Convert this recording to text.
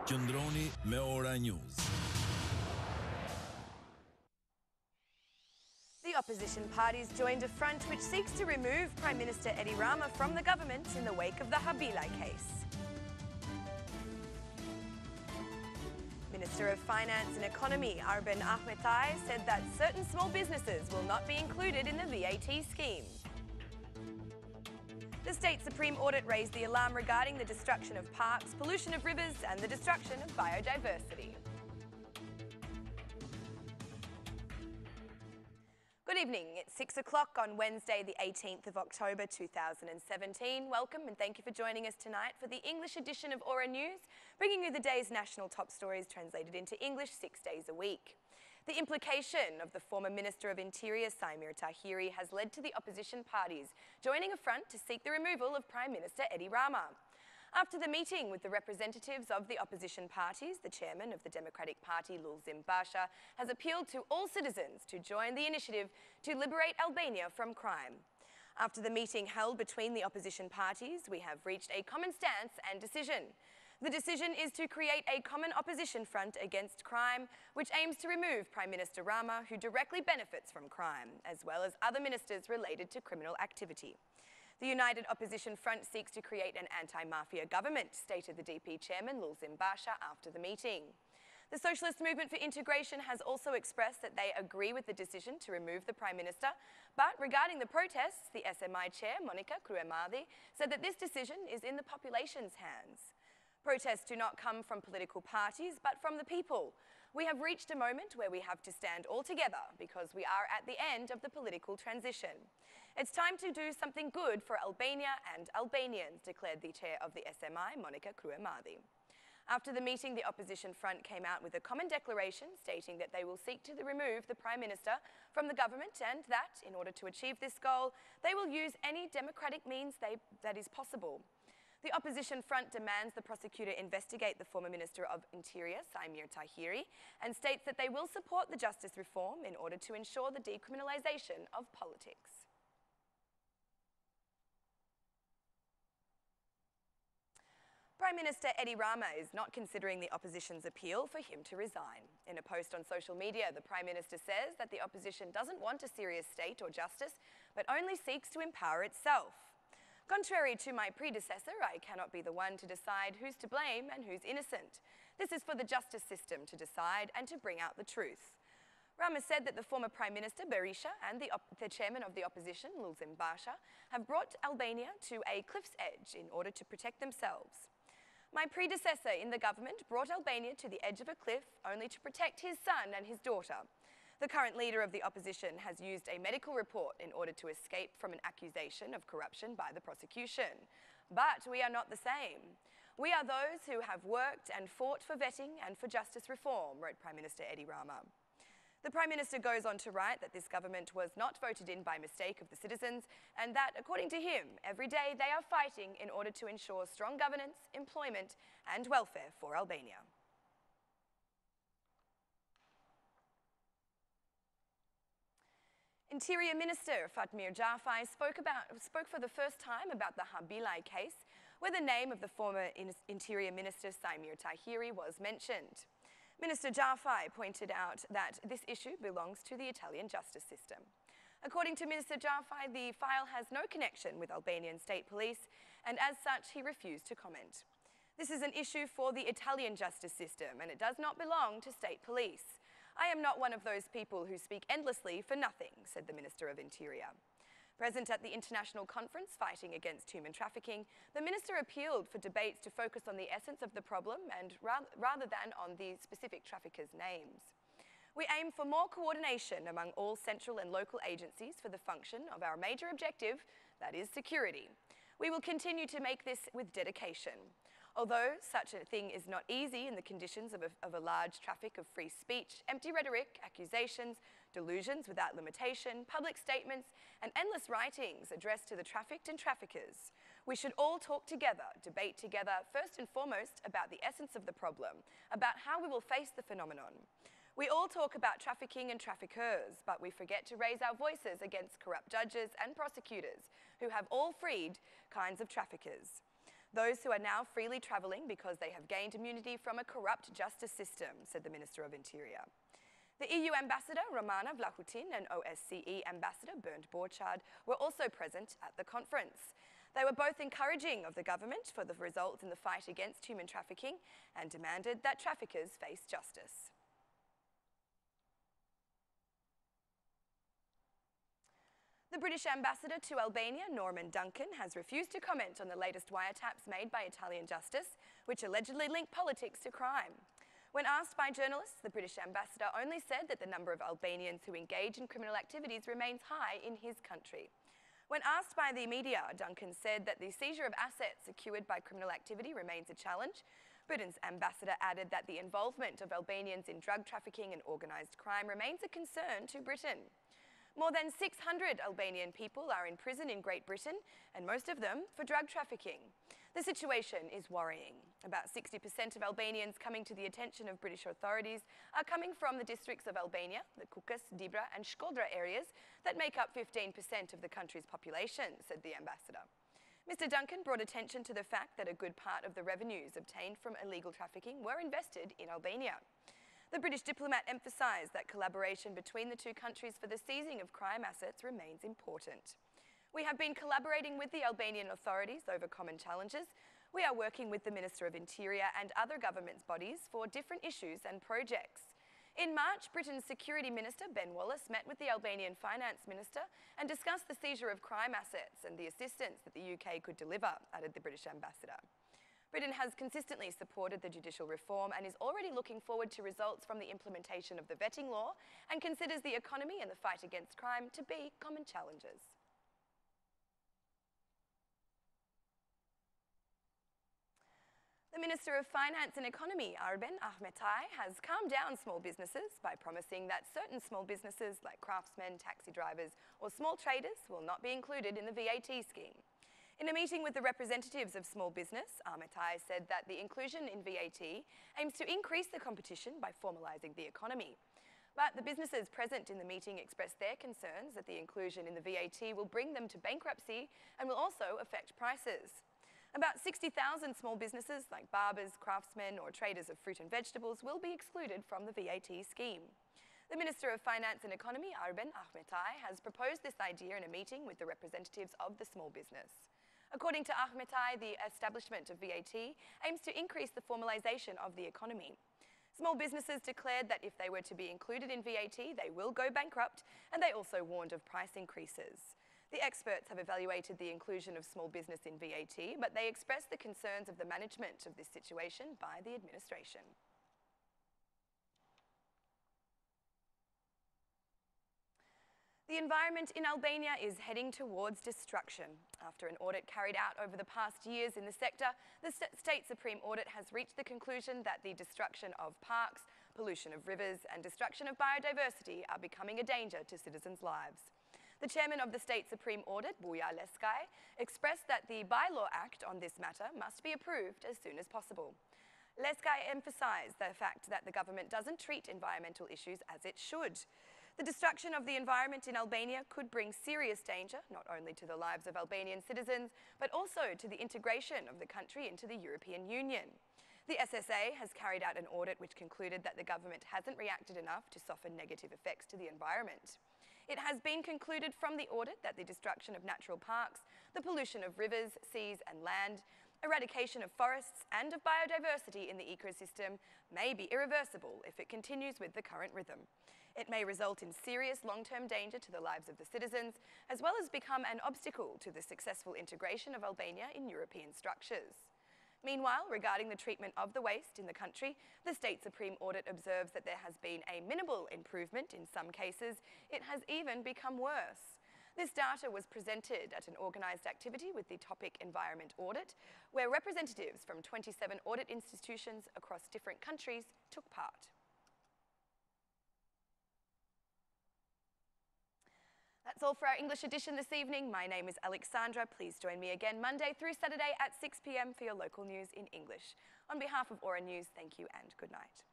Qëndroni me Ora News. The opposition parties joined a front which seeks to remove Prime Minister Rama from the government in the wake of the Habilai case. Minister of Finance and Economy Arben Ahmetai said that certain small businesses will not be included in the VAT scheme. The State Supreme Audit raised the alarm regarding the destruction of parks, pollution of rivers and the destruction of biodiversity. Good evening. It's 6 o'clock on Wednesday, the 18th of October 2017. Welcome and thank you for joining us tonight for the English edition of Ora News, bringing you the day's national top stories translated into English 6 days a week. The implication of the former Minister of Interior, Saimir Tahiri, has led to the opposition parties joining a front to seek the removal of Prime Minister Rama. After the meeting with the representatives of the opposition parties, the chairman of the Democratic Party, Lulzim Basha, has appealed to all citizens to join the initiative to liberate Albania from crime. After the meeting held between the opposition parties, we have reached a common stance and decision. The decision is to create a common opposition front against crime, which aims to remove Prime Minister Rama, who directly benefits from crime, as well as other ministers related to criminal activity. The United Opposition Front seeks to create an anti-mafia government, stated the DP chairman Lulzim Basha after the meeting. The Socialist Movement for Integration has also expressed that they agree with the decision to remove the Prime Minister, but regarding the protests, the SMI chair, Monica Kruemadi, said that this decision is in the population's hands. Protests do not come from political parties, but from the people. We have reached a moment where we have to stand all together because we are at the end of the political transition. It's time to do something good for Albania and Albanians, declared the chair of the SMI, Monica Kruemadi. After the meeting, the opposition front came out with a common declaration stating that they will seek to remove the Prime Minister from the government and that, in order to achieve this goal, they will use any democratic means that is possible. The opposition front demands the prosecutor investigate the former Minister of Interior, Saimir Tahiri, and states that they will support the justice reform in order to ensure the decriminalisation of politics. Prime Minister Rama is not considering the opposition's appeal for him to resign. In a post on social media, the Prime Minister says that the opposition doesn't want a serious state or justice, but only seeks to empower itself. Contrary to my predecessor, I cannot be the one to decide who's to blame and who's innocent. This is for the justice system to decide and to bring out the truth. Rama said that the former Prime Minister, Berisha, and the chairman of the opposition, Lulzim Basha, have brought Albania to a cliff's edge in order to protect themselves. My predecessor in the government brought Albania to the edge of a cliff only to protect his son and his daughter. The current leader of the opposition has used a medical report in order to escape from an accusation of corruption by the prosecution. But we are not the same. We are those who have worked and fought for vetting and for justice reform, wrote Prime Minister Rama. The Prime Minister goes on to write that this government was not voted in by mistake of the citizens and that, according to him, every day they are fighting in order to ensure strong governance, employment and welfare for Albania. Interior Minister Fatmir Jafai spoke for the first time about the Habilai case, where the name of the former Interior Minister Saimir Tahiri was mentioned. Minister Jafai pointed out that this issue belongs to the Italian justice system. According to Minister Jafai, the file has no connection with Albanian state police, and as such, he refused to comment. This is an issue for the Italian justice system, and it does not belong to state police. I am not one of those people who speak endlessly for nothing, said the Minister of Interior. Present at the international conference fighting against human trafficking, the minister appealed for debates to focus on the essence of the problem and rather than on the specific traffickers' names. We aim for more coordination among all central and local agencies for the function of our major objective, that is security. We will continue to make this with dedication. Although such a thing is not easy in the conditions of a large traffic of free speech, empty rhetoric, accusations, delusions without limitation, public statements, and endless writings addressed to the trafficked and traffickers, we should all talk together, debate together, first and foremost about the essence of the problem, about how we will face the phenomenon. We all talk about trafficking and traffickers, but we forget to raise our voices against corrupt judges and prosecutors who have all freed kinds of traffickers. Those who are now freely travelling because they have gained immunity from a corrupt justice system, said the Minister of Interior. The EU Ambassador Romana Vlahutin and OSCE Ambassador Bernd Borchardt were also present at the conference. They were both encouraging of the government for the results in the fight against human trafficking and demanded that traffickers face justice. The British ambassador to Albania, Norman Duncan, has refused to comment on the latest wiretaps made by Italian justice, which allegedly link politics to crime. When asked by journalists, the British ambassador only said that the number of Albanians who engage in criminal activities remains high in his country. When asked by the media, Duncan said that the seizure of assets secured by criminal activity remains a challenge. Britain's ambassador added that the involvement of Albanians in drug trafficking and organised crime remains a concern to Britain. More than 600 Albanian people are in prison in Great Britain, and most of them for drug trafficking. The situation is worrying. About 60% of Albanians coming to the attention of British authorities are coming from the districts of Albania, the Kukas, Dibra and Shkodra areas that make up 15% of the country's population, said the ambassador. Mr. Duncan brought attention to the fact that a good part of the revenues obtained from illegal trafficking were invested in Albania. The British diplomat emphasised that collaboration between the two countries for the seizing of crime assets remains important. We have been collaborating with the Albanian authorities over common challenges. We are working with the Minister of Interior and other government bodies for different issues and projects. In March, Britain's Security Minister Ben Wallace met with the Albanian Finance Minister and discussed the seizure of crime assets and the assistance that the UK could deliver, added the British ambassador. Britain has consistently supported the judicial reform and is already looking forward to results from the implementation of the vetting law and considers the economy and the fight against crime to be common challenges. The Minister of Finance and Economy, Arben Ahmetai, has calmed down small businesses by promising that certain small businesses like craftsmen, taxi drivers or small traders will not be included in the VAT scheme. In a meeting with the representatives of small business, Ahmetai said that the inclusion in VAT aims to increase the competition by formalising the economy. But the businesses present in the meeting expressed their concerns that the inclusion in the VAT will bring them to bankruptcy and will also affect prices. About 60,000 small businesses like barbers, craftsmen or traders of fruit and vegetables will be excluded from the VAT scheme. The Minister of Finance and Economy, Arben Ahmetai, has proposed this idea in a meeting with the representatives of the small business. According to Ahmetai, the establishment of VAT aims to increase the formalisation of the economy. Small businesses declared that if they were to be included in VAT, they will go bankrupt, and they also warned of price increases. The experts have evaluated the inclusion of small business in VAT, but they expressed the concerns of the management of this situation by the administration. The environment in Albania is heading towards destruction. After an audit carried out over the past years in the sector, the State Supreme Audit has reached the conclusion that the destruction of parks, pollution of rivers and destruction of biodiversity are becoming a danger to citizens' lives. The chairman of the State Supreme Audit, Buja Leskaj, expressed that the bylaw act on this matter must be approved as soon as possible. Leskaj emphasised the fact that the government doesn't treat environmental issues as it should. The destruction of the environment in Albania could bring serious danger, not only to the lives of Albanian citizens, but also to the integration of the country into the European Union. The SSA has carried out an audit which concluded that the government hasn't reacted enough to soften negative effects to the environment. It has been concluded from the audit that the destruction of natural parks, the pollution of rivers, seas and land, eradication of forests and of biodiversity in the ecosystem may be irreversible if it continues with the current rhythm. It may result in serious long-term danger to the lives of the citizens, as well as become an obstacle to the successful integration of Albania in European structures. Meanwhile, regarding the treatment of the waste in the country, the State Supreme Audit observes that there has been a minimal improvement in some cases. It has even become worse. This data was presented at an organised activity with the topic Environment Audit, where representatives from 27 audit institutions across different countries took part. That's all for our English edition this evening. My name is Alexandra. Please join me again Monday through Saturday at 6 p.m. for your local news in English. On behalf of Aura News, thank you and good night.